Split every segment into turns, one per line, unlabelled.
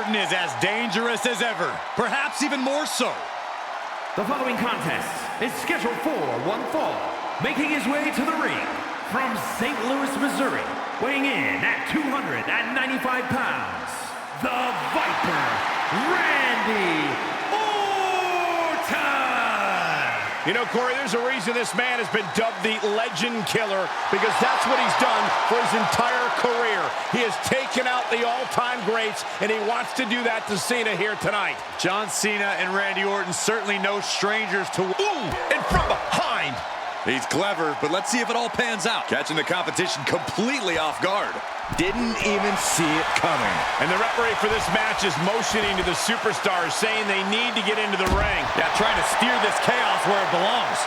Orton is as dangerous as ever, perhaps even more so.
The following contest is scheduled for one fall. Making his way to the ring from St. Louis, Missouri, weighing in at 295 pounds, the Viper, Randy Orton!
You know, Corey, there's a reason this man has been dubbed the Legend Killer, because that's what he's done for his entire career. He has taken out the all-time greats, and he wants to do that to Cena here tonight.
John Cena and Randy Orton certainly no strangers to...
Ooh, and from behind.
He's clever, but let's see if it all pans out. Catching the competition completely off guard. Didn't even see it coming.
And the referee for this match is motioning to the superstars, saying they need to get into the ring.
Yeah, trying to steer this chaos where it belongs.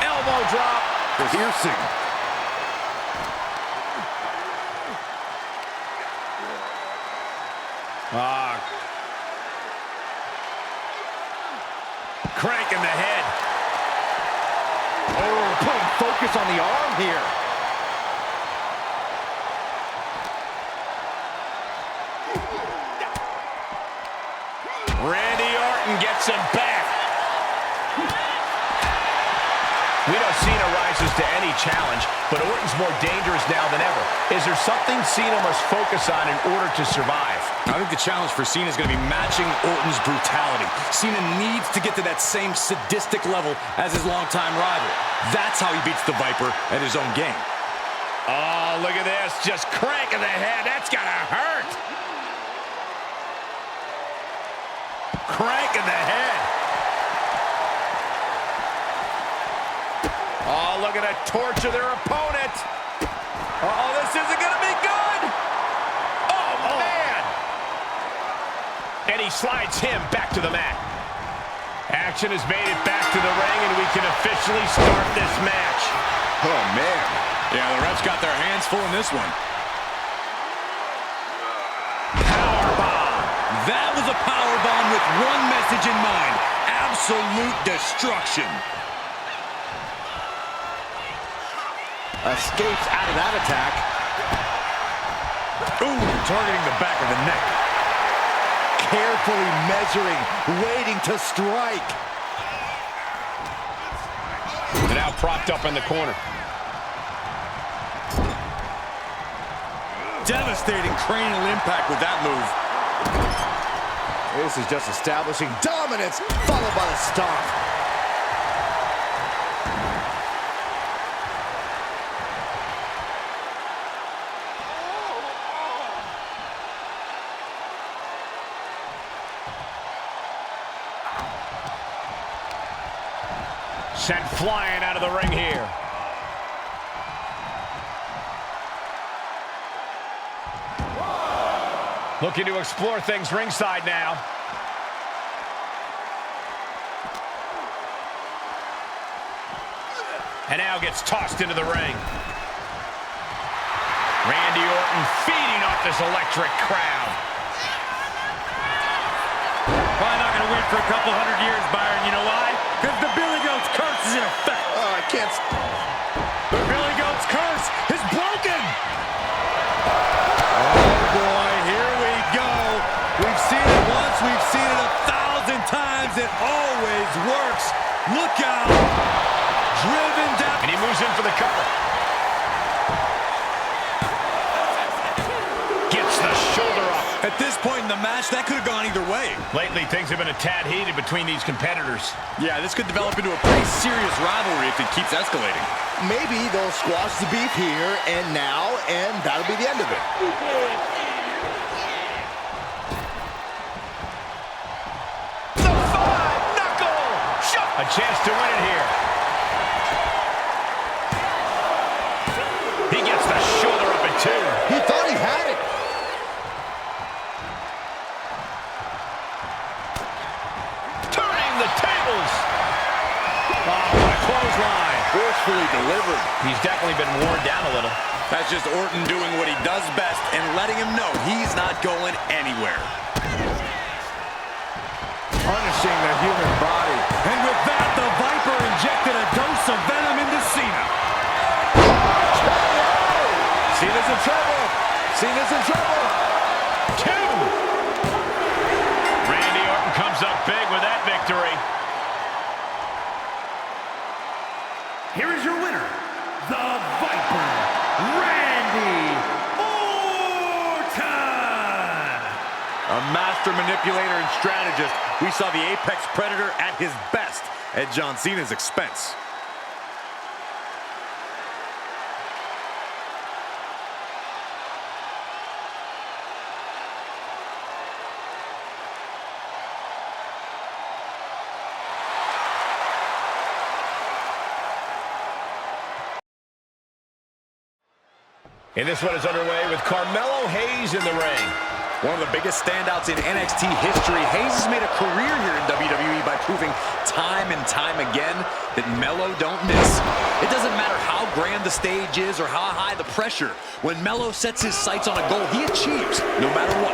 Elbow drop.
Piercing.
Crank in the head.
Oh, putting focus on the arm here.
Randy Orton gets him back. We know Cena rises to any challenge, but Orton's more dangerous now than ever. Is there something Cena must focus on in order to survive?
I think the challenge for Cena is going to be matching Orton's brutality. Cena needs to get to that same sadistic level as his longtime rival. That's how he beats the Viper at his own game.
Oh, look at this. Just cranking the head. That's got to hurt. Crank in the head. Oh, look at it. Torture their opponent. Uh-oh, this isn't going to be good. Oh, man. And he slides him back to the mat. Action has made it back to the ring, and we can officially start this match.
Oh, man. Yeah, the refs got their hands full in this one. That was a powerbomb with one message in mind: absolute destruction.
Escapes out of that attack.
Ooh, targeting the back of the neck.
Carefully measuring, waiting to strike.
They're now propped up in the corner.
Devastating cranial impact with that move.
This is just establishing dominance, followed by the stomp.
Sent flying out of the ring here. Looking to explore things ringside now. And now gets tossed into the ring. Randy Orton feeding off this electric crowd.
Probably not going to win for a couple hundred years, Byron. You know why? Because the Billy Goat's curse is in effect.
Oh, I can't.
The Billy Goat's curse is broken.
Oh, boy, here we go.
We've seen it once. We've seen it 1,000 times. It always works. Look out. Driven down.
And he moves in for the cover. Gets the shoulder up.
At this point in the match, that could have gone either way.
Lately, things have been a tad heated between these competitors.
Yeah, this could develop into a pretty serious rivalry if it keeps escalating.
Maybe they'll squash the beef here and now, and that'll be the end of it.
The five-knuckle shot. A chance to win it here. He gets the shoulder up at two.
He thought he had it.
Turning the tables. Oh, what a clothesline.
Forcefully delivered.
He's definitely been worn down a little.
That's just Orton doing what he does best and letting him know he's not going anywhere.
Punishing the human body.
And with that, the Viper injected a dose of venom into Cena.
Cena's in trouble. Cena's in trouble.
Two.
master manipulator and strategist. We saw the Apex Predator at his best at John Cena's expense.
And this one is underway with Carmelo Hayes in the ring.
One of the biggest standouts in NXT history, Hayes has made a career here in WWE by proving time and time again that Melo don't miss. It doesn't matter how grand the stage is or how high the pressure. When Melo sets his sights on a goal, he achieves, no matter what.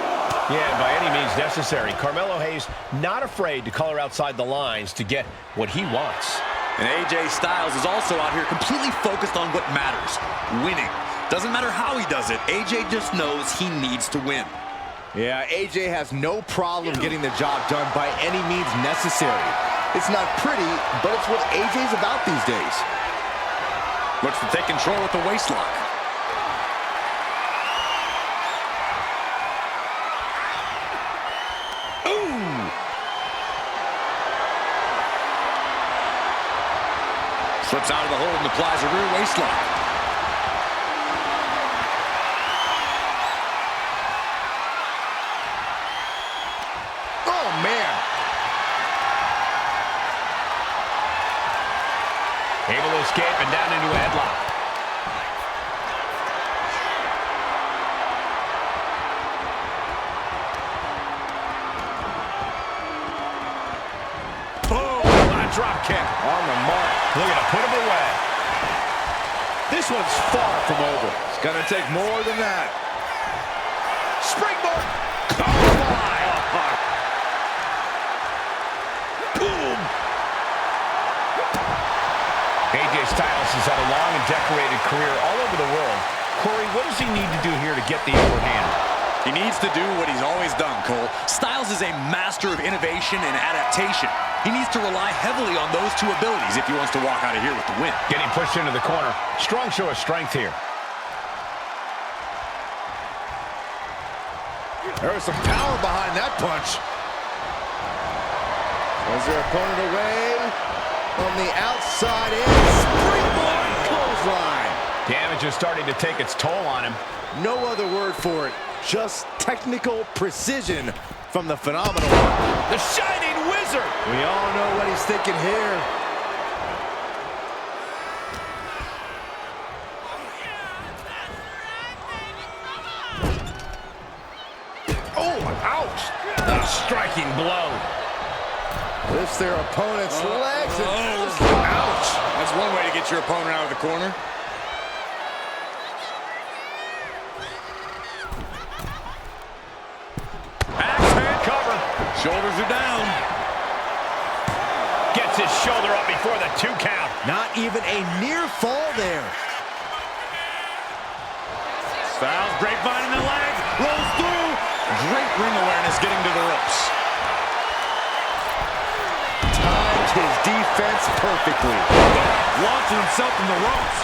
Yeah, by any means necessary. Carmelo Hayes not afraid to color outside the lines to get what he wants.
And AJ Styles is also out here completely focused on what matters, winning. Doesn't matter how he does it, AJ just knows he needs to win.
Yeah, AJ has no problem getting the job done by any means necessary. It's not pretty, but it's what AJ's about these days.
Looks to take control with the waistlock. Ooh! Slips out of the hold and applies a rear waistlock.
Able to escape and down into a headlock.
Boom! What a drop kick.
On the mark. Looking to put him away.
This one's far from over. It's gonna take more than that.
Springboard. AJ Styles has had a long and decorated career all over the world. Corey, what does he need to do here to get the upper hand?
He needs to do what he's always done, Cole. Styles is a master of innovation and adaptation. He needs to rely heavily on those two abilities if he wants to walk out of here with the win.
Getting pushed into the corner. Strong show of strength here.
There was some power behind that punch. Was their opponent away from the outside in. Springboard clothesline.
Damage is starting to take its toll on him.
No other word for it. Just technical precision from the phenomenal one.
The Shining Wizard.
We all know what he's thinking here.
Oh, ouch. A striking blow.
Lifts their opponent's legs.
Ouch! That's one way to get your opponent out of the corner. Axe hand cover. Shoulders are down.
Gets his shoulder up before the 2 count.
Not even a near fall there.
Styles grapevine in the legs. Rolls through. Great ring awareness getting to the ropes.
Timed his defense perfectly.
Launching himself in the ropes.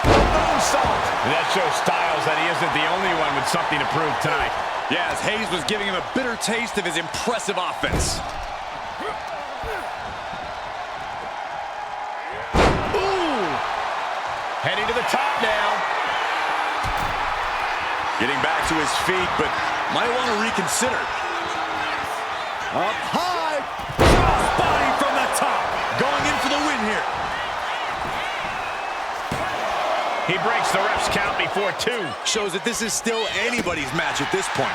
Moonsault. That shows Styles that he isn't the only one with something to prove tonight.
Yeah, as Hayes was giving him a bitter taste of his impressive offense.
Ooh! Heading to the top now.
Getting back to his feet, but might want to reconsider.
Up high.
Crossbody from the top. Going in for the win here.
He breaks the ref's count before 2.
Shows that this is still anybody's match at this point.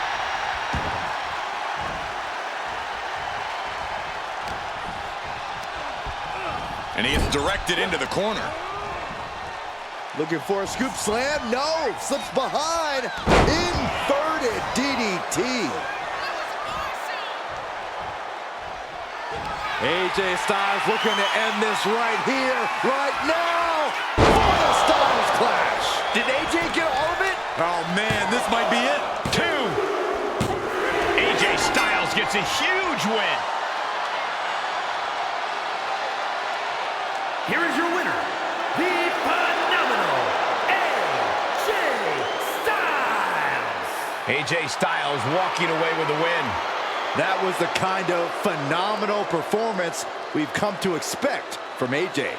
And he gets directed into the corner.
Looking for a scoop slam. No. Slips behind. Inverted DDT. AJ Styles looking to end this right here, right now. For the Styles Clash. Did AJ get all of it?
Oh, man, this might be it.
2. AJ Styles gets a huge win.
Here is your winner, the phenomenal AJ Styles.
AJ Styles walking away with the win.
That was the kind of phenomenal performance we've come to expect from AJ.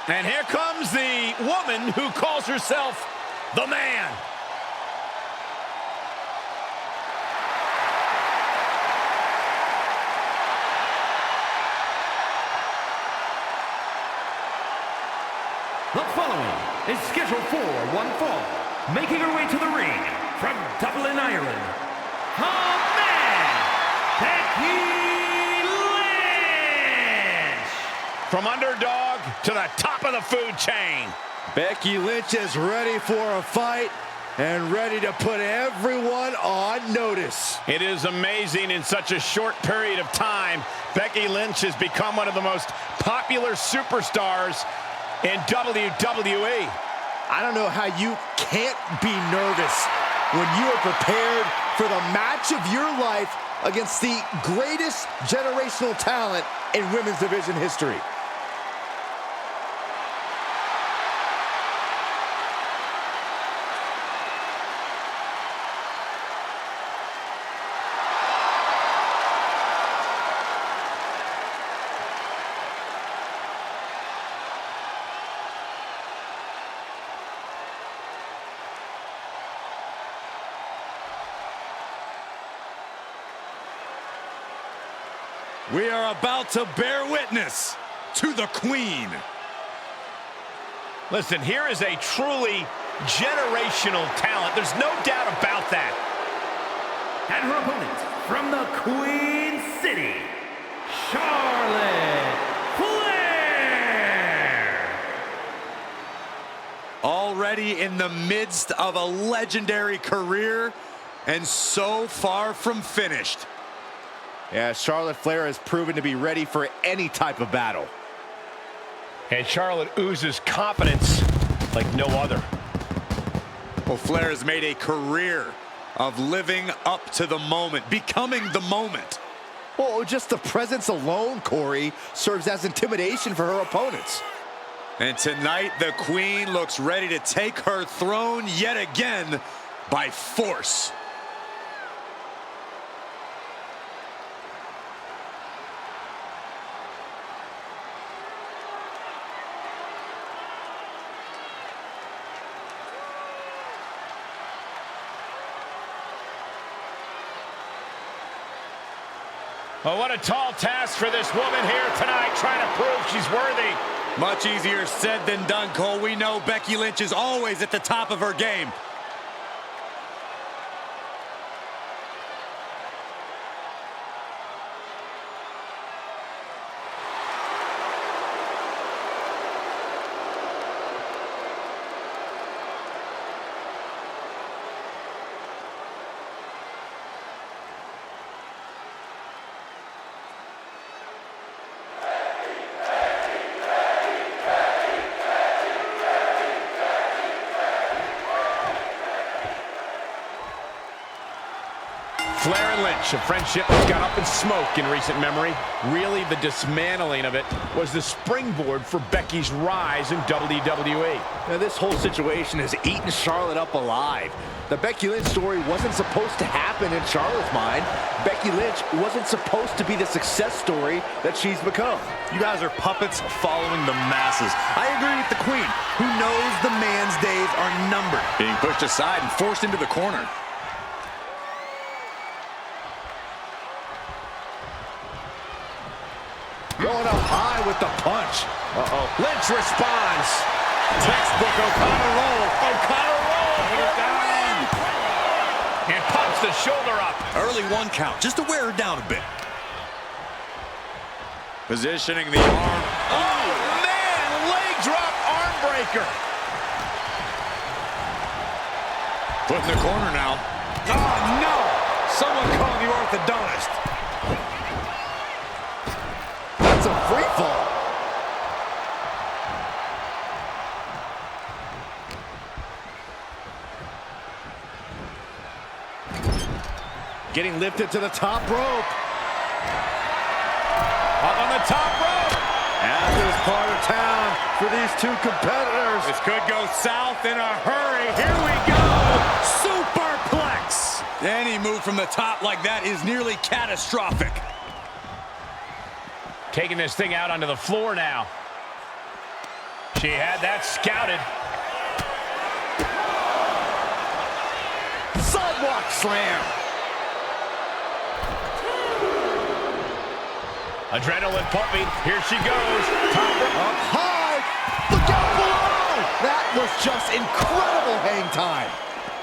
And here comes the woman who calls herself the Man.
The following is scheduled for one fall, making her way to the ring from Dublin, Ireland, the Man, Becky Lynch!
From underdog to the top of the food chain.
Becky Lynch is ready for a fight and ready to put everyone on notice.
It is amazing in such a short period of time, Becky Lynch has become one of the most popular superstars in WWE.
I don't know how you can't be nervous when you are prepared for the match of your life against the greatest generational talent in women's division history.
We are about to bear witness to the Queen.
Listen, here is a truly generational talent. There's no doubt about that.
And her opponent from the Queen City, Charlotte Flair!
Already in the midst of a legendary career and so far from finished.
Yeah, Charlotte Flair has proven to be ready for any type of battle.
And Charlotte oozes confidence like no other.
Well, Flair has made a career of living up to the moment, becoming the moment.
Well, just the presence alone, Corey, serves as intimidation for her opponents.
And tonight, the Queen looks ready to take her throne yet again by force.
Oh, what a tall task for this woman here tonight, trying to prove she's worthy.
Much easier said than done, Cole. We know Becky Lynch is always at the top of her game.
Flair and Lynch, a friendship that's gone up in smoke in recent memory. Really, the dismantling of it was the springboard for Becky's rise in WWE.
Now, this whole situation has eaten Charlotte up alive. The Becky Lynch story wasn't supposed to happen in Charlotte's mind. Becky Lynch wasn't supposed to be the success story that she's become.
You guys are puppets following the masses. I agree with the Queen, who knows the man's days are numbered. Being pushed aside and forced into the corner.
Going up high with the punch.
Uh-oh. Lynch responds.
Textbook O'Connor roll. O'Connor roll.
And pumps the shoulder up.
Early 1 count, just to wear her down a bit. Positioning the arm.
Oh, man! Leg drop arm breaker.
Put in the corner now.
Oh, no! Someone call the orthodontist.
That's a free fall. Getting lifted to the top rope.
top rope.
Athens part of town for these two competitors.
This could go south in a hurry. Here we go. Superplex.
Any move from the top like that is nearly catastrophic.
Taking this thing out onto the floor now. She had that scouted.
Sidewalk slam.
Adrenaline pumping. Here she goes. Top rope.
Up high. Look out below. That was just incredible hang time.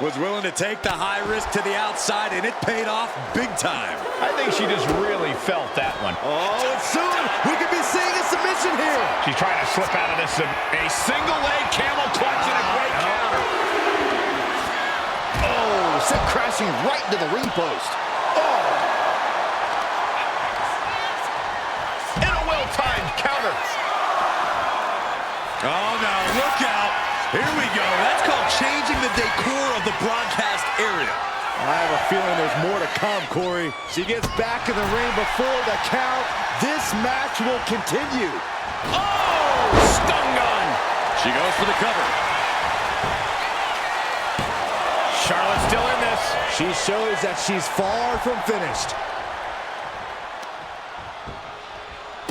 Was willing to take the high risk to the outside, and it paid off big time.
I think she just really felt that one.
Oh, and soon we could be seeing a submission here.
She's trying to slip out of this. A single leg camel clutch and a great counter.
Oh, sent crashing right into the ring post. Oh.
And a well-timed counter.
Oh, no, look out. Here we go. That's called changing the decor of the broadcast area.
I have a feeling there's more to come, Corey. She gets back in the ring before the count. This match will continue.
Oh, stun gun.
She goes for the cover.
Charlotte's still in this.
She shows that she's far from finished.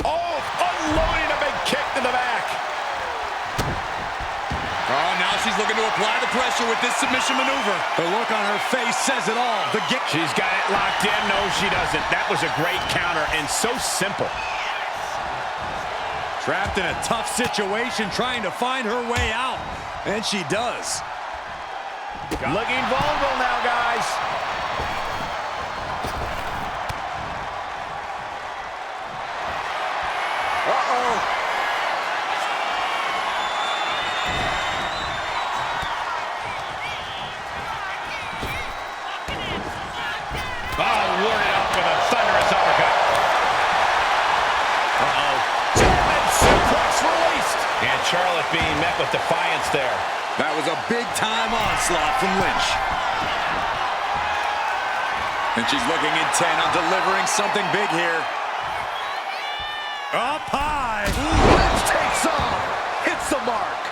Oh, unloading a big kick to the back.
Oh, now she's looking to apply the pressure with this submission maneuver. The look on her face says it all.
She's got it locked in. No, she doesn't. That was a great counter and so simple.
Trapped in a tough situation, trying to find her way out. And she does.
Looking vulnerable now, guys.
Uh-oh.
Warded up with a thunderous uppercut. German suplex released. And Charlotte being met with defiance there.
That was a big-time onslaught from Lynch. And she's looking intent on delivering something big here. Up high.
Lynch takes off. Hits the mark.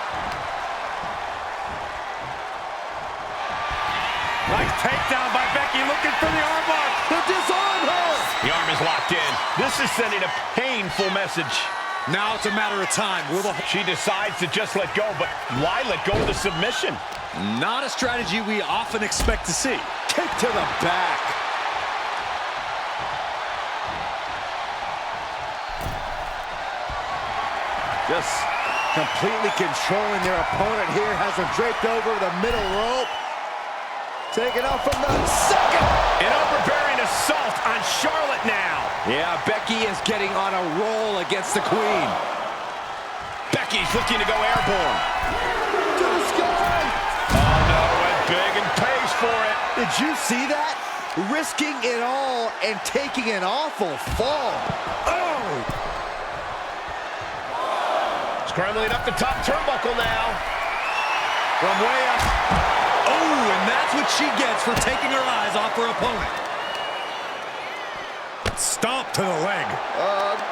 Nice takedown by Becky, looking for the armbar.
To disarm her.
The arm is locked in. This is sending a painful message.
Now it's a matter of time.
She decides to just let go, but why let go of the submission?
Not a strategy we often expect to see.
Kick to the back. Just completely controlling their opponent here. Has her draped over the middle rope. Taking off from the second.
An overbearing assault on Charlotte now.
Yeah, Becky is getting on a roll against the Queen.
Becky's looking to go airborne.
To the sky.
Oh, no, went big and pays for it.
Did you see that? Risking it all and taking an awful fall. Oh!
Scrambling up the top turnbuckle now.
From way up. Oh, and that's what she gets for taking her eyes off her opponent. Stomp to the leg.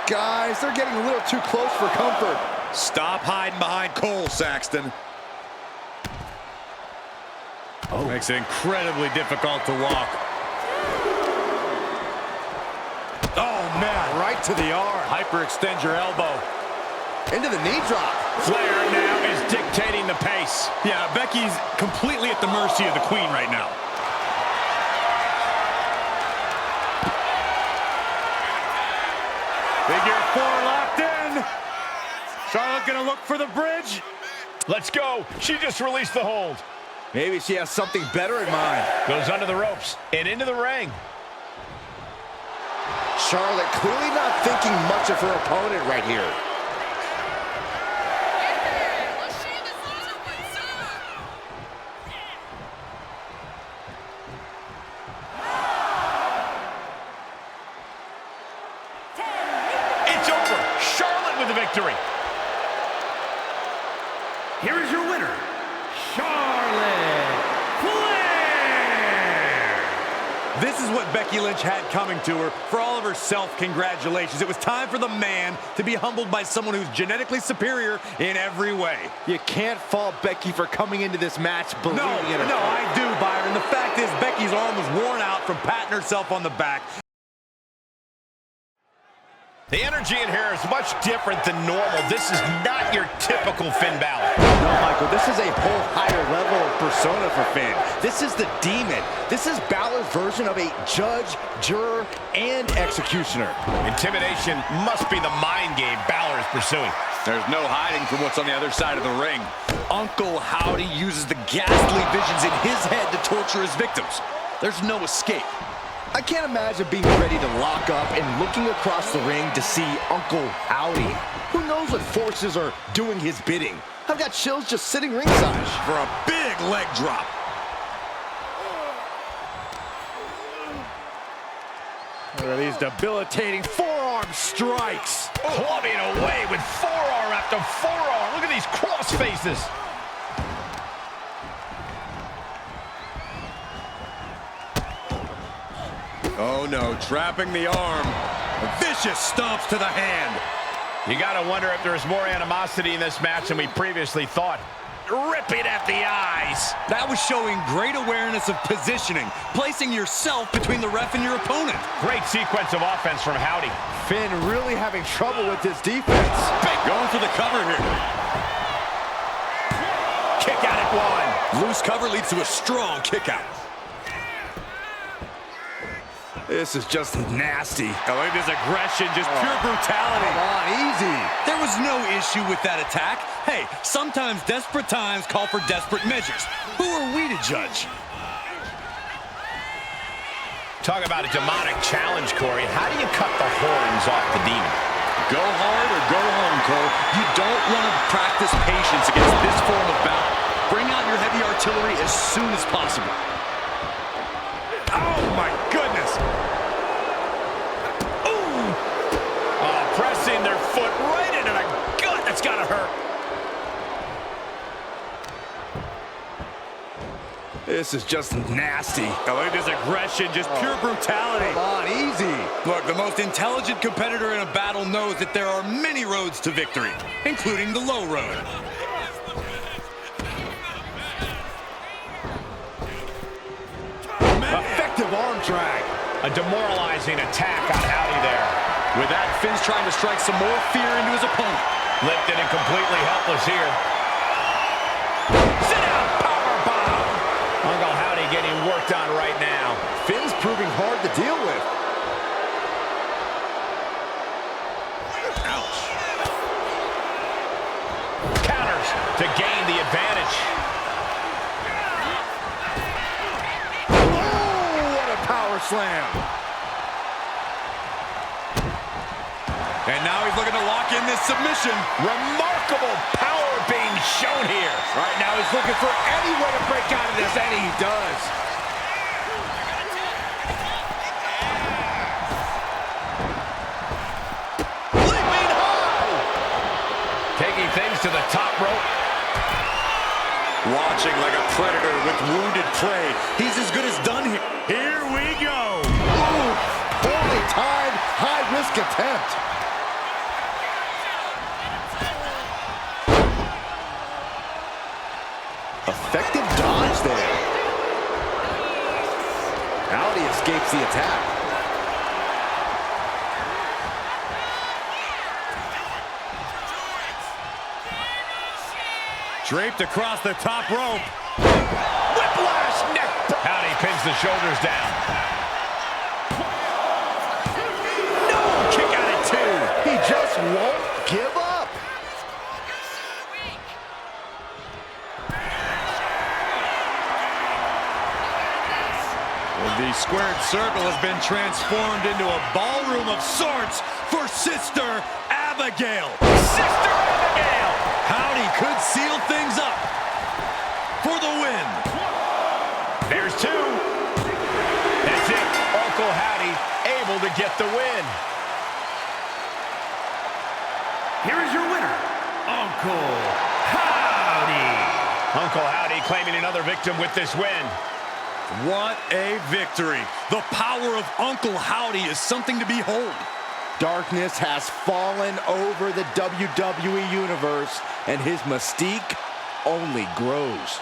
Guys, they're getting a little too close for comfort.
Stop hiding behind Cole, Saxton. Oh. Makes it incredibly difficult to walk. Oh, man, right to the arm. Hyperextend your elbow.
Into the knee drop.
Flair now is dictating the pace.
Yeah, Becky's completely at the mercy of the Queen right now. Figure 4 locked in. Charlotte gonna look for the bridge.
Let's go. She just released the hold.
Maybe she has something better in mind.
Goes under the ropes and into the ring.
Charlotte clearly not thinking much of her opponent right here.
It's over. Charlotte with the victory.
Here is your winner, Charlotte Flair.
This is what Becky Lynch had coming to her. For all of her self-congratulations, it was time for the man to be humbled by someone who's genetically superior in every way.
You can't fault Becky for coming into this match believing in her.
No, I do, Byron. The fact is, Becky's arm was worn out from patting herself on the back.
The energy in here is much different than normal. This is not your typical Finn Bálor.
No, Michael, this is a whole higher level of persona for Finn. This is the demon. This is Balor's version of a judge, juror, and executioner.
Intimidation must be the mind game Bálor is pursuing.
There's no hiding from what's on the other side of the ring. Uncle Howdy uses the ghastly visions in his head to torture his victims. There's no escape.
I can't imagine being ready to lock up and looking across the ring to see Uncle Howdy. Who knows what forces are doing his bidding? I've got chills just sitting ringside.
For a big leg drop.
Look at these debilitating forearm strikes.
Clubbing away with forearm after forearm. Look at these cross faces.
Oh no, trapping the arm. Vicious stomps to the hand.
You gotta wonder if there's more animosity in this match than we previously thought. Ripping at the eyes.
That was showing great awareness of positioning, placing yourself between the ref and your opponent.
Great sequence of offense from Howdy.
Finn really having trouble with his defense.
Going for the cover here.
Kick out at one.
Loose cover leads to a strong kick out.
This is just nasty.
Oh, look at this aggression, just pure brutality.
Come on, easy.
There was no issue with that attack. Hey, sometimes desperate times call for desperate measures. Who are we to judge?
Talk about a demonic challenge, Corey. How do you cut the horns off the demon?
Go hard or go home, Cole. You don't want to practice patience against this form of battle. Bring out your heavy artillery as soon as possible.
Oh, my goodness. Ooh. Oh, pressing their foot right into the gut. That's got to hurt.
This is just nasty.
Oh, look at this aggression, just pure brutality.
Come on, easy.
Look, the most intelligent competitor in a battle knows that there are many roads to victory, including the low road.
Effective arm drag.
A demoralizing attack on Howdy there.
With that, Finn's trying to strike some more fear into his opponent.
Lifted and completely helpless here. Sit down, powerbomb. Uncle Howdy getting worked on right now.
Finn's proving hard to deal with.
Ouch.
Counters to gain the advantage.
Power slam.
And now he's looking to lock in this submission.
Remarkable power being shown here.
Right now he's looking for any way to break out of this, and he does.
Leaping high. Taking things to the top rope.
Watching like a predator with wounded prey. He's as good as done here. Here we go.
Ooh, poorly timed, high-risk attempt. Effective dodge there. Howdy escapes the attack.
Draped across the top rope.
Whiplash neck. Howdy pins the shoulders down. No, kick out at two.
He just won't give up.
The squared circle has been transformed into a ballroom of sorts for Sister Abigail.
Sister Abigail.
Howdy could seal things up for the win.
There's two. That's it. Uncle Howdy able to get the win.
Here is your winner, Uncle Howdy.
Uncle Howdy claiming another victim with this win.
What a victory. The power of Uncle Howdy is something to behold.
Darkness has fallen over the WWE Universe, and his mystique only grows.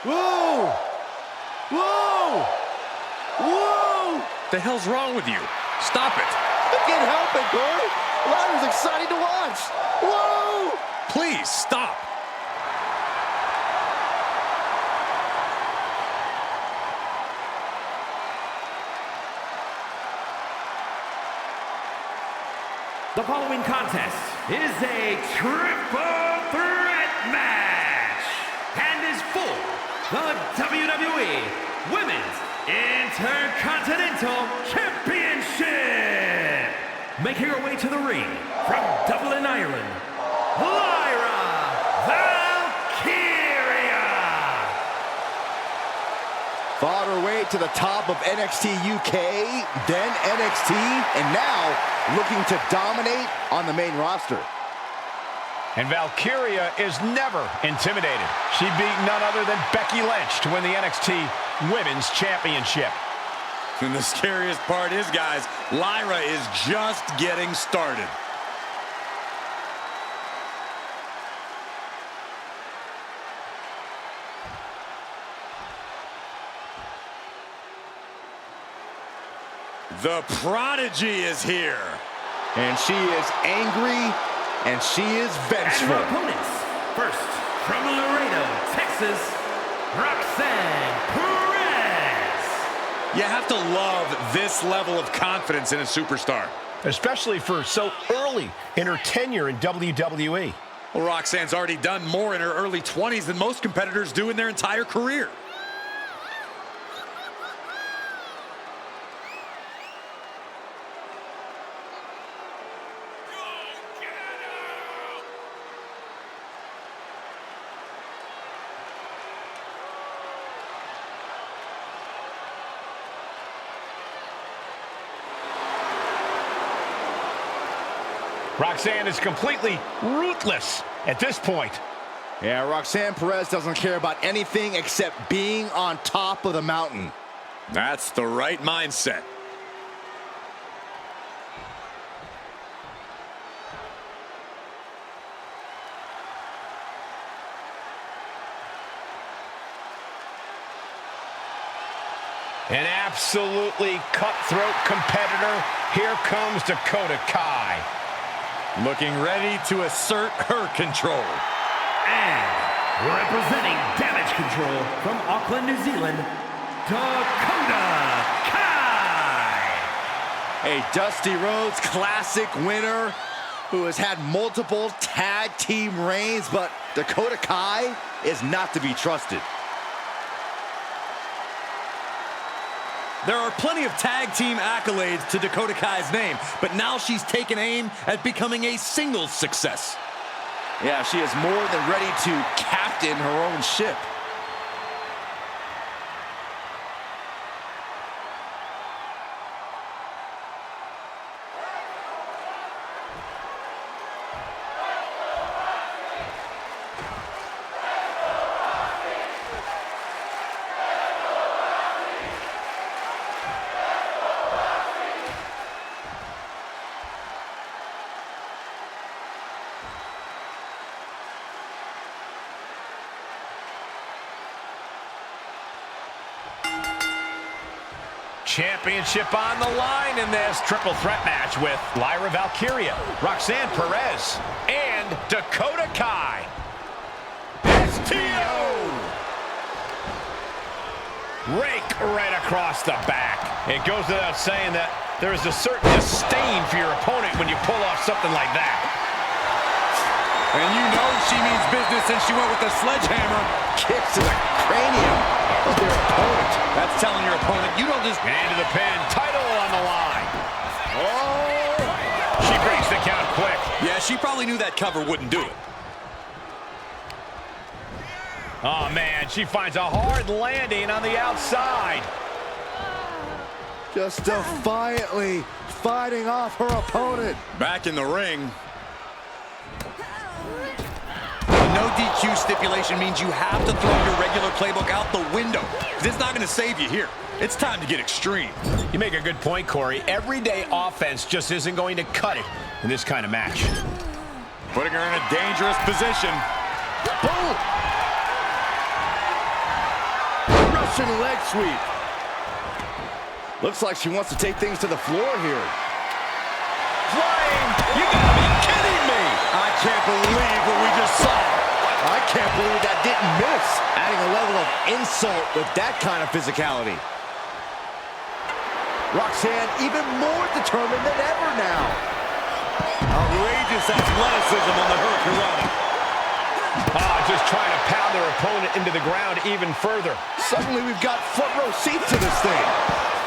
Whoa! Whoa! Whoa!
The hell's wrong with you? Stop it.
I can't help it, Corey. That was exciting to watch. Whoa!
Please, stop.
The following contest is a triple threat match and is for the WWE Women's Intercontinental Championship. Making her way to the ring from Dublin, Ireland, Lyra Valkyria.
Fought her way to the top of NXT UK, then NXT, and now looking to dominate on the main roster.
And Valkyria is never intimidated. She beat none other than Becky Lynch to win the NXT Women's Championship.
And the scariest part is, guys, Lyra is just getting started. The Prodigy is here.
And she is angry, and she is
And
vengeful.
her opponents, first from Laredo, Texas, Roxanne Perez.
You have to love this level of confidence in a superstar.
Especially for so early in her tenure in WWE.
Well, Roxanne's already done more in her early 20s than most competitors do in their entire career.
Roxanne is completely ruthless at this point.
Yeah, Roxanne Perez doesn't care about anything except being on top of the mountain.
That's the right mindset.
An absolutely cutthroat competitor. Here comes Dakota Kai.
Looking ready to assert her control.
And representing Damage Control from Auckland, New Zealand, Dakota Kai.
A Dusty Rhodes Classic winner who has had multiple tag team reigns, but Dakota Kai is not to be trusted.
There are plenty of tag team accolades to Dakota Kai's name, but now she's taken aim at becoming a singles success.
Yeah, she is more than ready to captain her own ship.
Championship on the line in this triple threat match with Lyra Valkyria, Roxanne Perez, and Dakota Kai. STO! Rake right across the back. It goes without saying that there is a certain disdain for your opponent when you pull off something like that.
And you know she means business since she went with the sledgehammer.
Kicks to the cranium of their opponent.
That's telling your opponent you don't just...
Into the pin, title on the line. Oh! She breaks the count quick.
Yeah, she probably knew that cover wouldn't do it.
Oh, man, she finds a hard landing on the outside.
Just defiantly fighting off her opponent.
Back in the ring. A no DQ stipulation means you have to throw your regular playbook out the window. It's not going to save you here. It's time to get extreme.
You make a good point, Corey. Everyday offense just isn't going to cut it in this kind of match.
Putting her in a dangerous position.
Boom! Russian leg sweep. Looks like she wants to take things to the floor here.
Flying! You gotta be kidding me!
I can't believe what we just saw. I can't believe that didn't miss. Adding a level of insult with that kind of physicality. Roxanne even more determined than ever now.
Outrageous athleticism on the Hurricanrana.
Just trying to pound their opponent into the ground even further.
Suddenly we've got front row seats to this thing.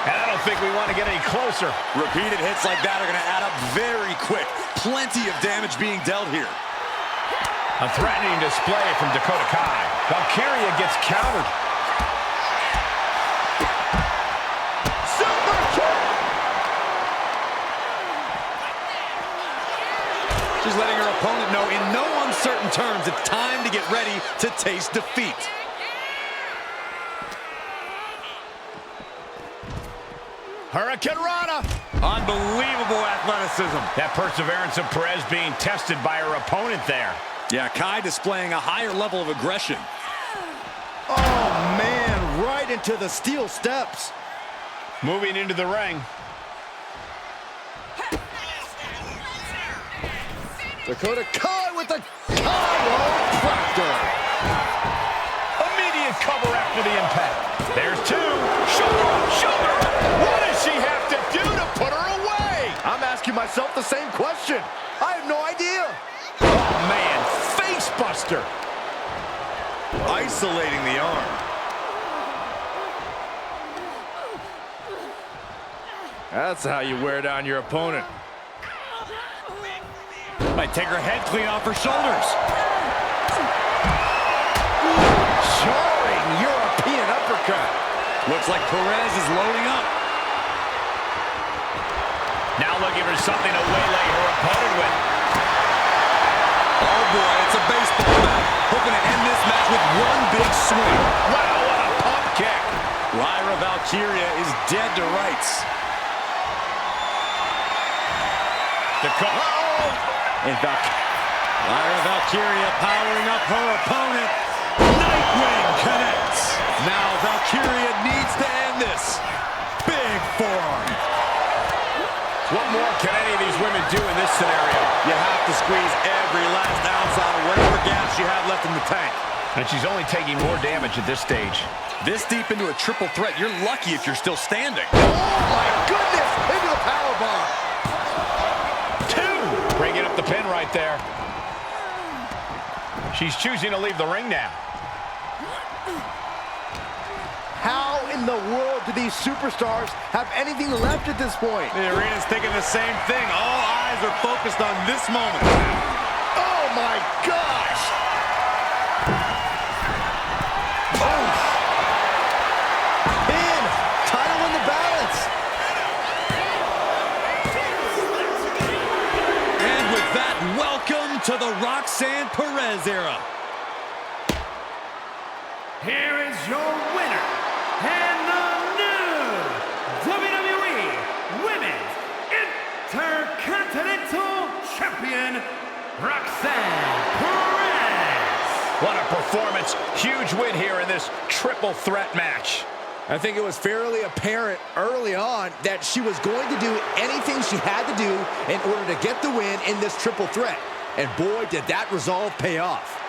And I don't think we want to get any closer.
Repeated hits like that are going to add up very quick. Plenty of damage being dealt here.
A threatening display from Dakota Kai. Valkyria gets countered.
Super kick!
She's letting her opponent know in no uncertain terms it's time to get ready to taste defeat.
Hurricanrana.
Unbelievable athleticism.
That perseverance of Perez being tested by her opponent there.
Yeah, Kai displaying a higher level of aggression.
Oh, man, right into the steel steps.
Moving into the ring.
Dakota Kai with the chiropractor.
Immediate cover after the impact. There's two. Shoulder up, shoulder up. What does she have to do to put her away?
I'm asking myself the same question. I have no idea.
Oh, man, face buster.
Isolating the arm.
That's how you wear down your opponent.
Might take her head clean off her shoulders.
Jarring European uppercut.
Looks like Perez is loading up.
Now looking for something to waylay her opponent with.
Oh boy, it's a baseball bat. Hoping to end this match with one big swing.
Wow, what a pump kick.
Lyra Valkyria is dead to rights. Lyra Valkyria powering up her opponent. Nightwing connects. Now Valkyria needs to end this. Big forearm.
What more can any of these women do in this scenario?
You have to squeeze every last ounce out of whatever gas you have left in the tank.
And she's only taking more damage at this stage.
This deep into a triple threat, you're lucky if you're still standing.
Oh my goodness! Into a powerbomb.
Two! Bringing up the pin right there. She's choosing to leave the ring now.
How in the world do these superstars have anything left at this point?
The arena's thinking the same thing. All eyes are focused on this moment.
Oh my gosh! Oh! Pin! Title in the balance!
And with that, welcome to the Roxanne Perez era.
Here is your winner, and the new WWE Women's Intercontinental Champion, Roxanne Perez.
What a performance. Huge win here in this triple threat match.
I think it was fairly apparent early on that she was going to do anything she had to do in order to get the win in this triple threat. And boy, did that resolve pay off.